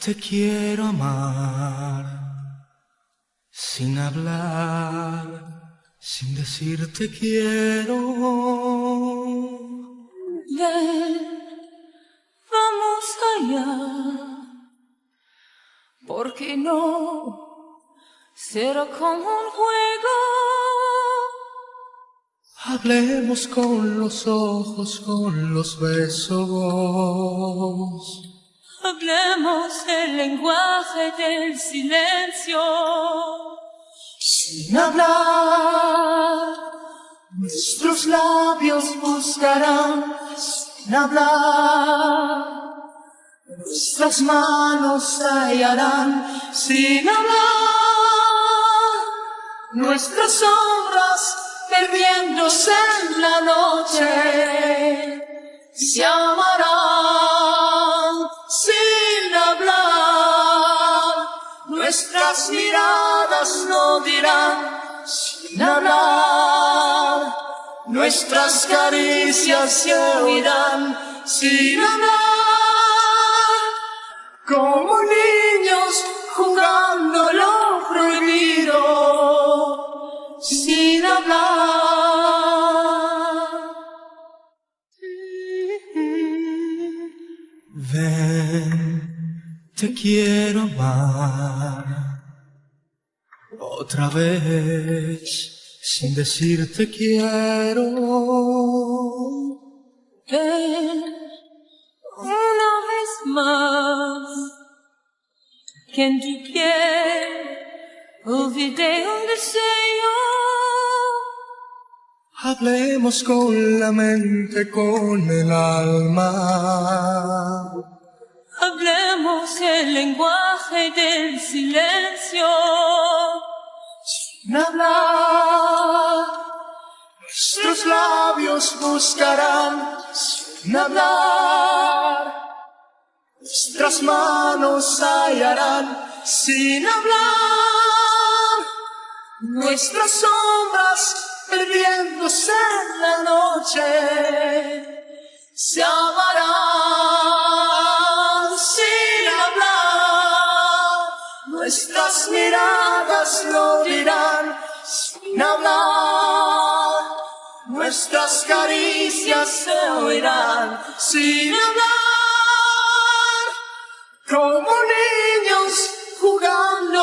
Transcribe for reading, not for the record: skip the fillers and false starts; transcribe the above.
Te quiero amar, sin hablar, sin decir te quiero. Ven, vamos allá, porque no será como un juego. Hablemos con los ojos, con los besos. Hablemos el lenguaje del silencio. Sin hablar, nuestros labios buscarán. Sin hablar, nuestras manos hallarán. Sin hablar, nuestras sombras perdiéndose en la noche se amarán. Sin hablar, nuestras miradas no dirán. Sin hablar, nuestras caricias se oirán. Sin hablar, como niños jugando lo prohibido. Sin hablar. Ven, te quiero amar otra vez, sin decir te quiero. Ven, una vez más, que en tu piel olvidé un deseo. Hablemos con la mente, con el alma. Hablemos el lenguaje del silencio. Sin hablar, nuestros labios buscarán. Sin hablar, nuestras manos hallarán. Sin hablar, nuestras sombras perdiéndose en la noche se amarán. Sin hablar, nuestras miradas lo dirán. Sin hablar, nuestras caricias se oirán. Sin hablar, como niños jugando.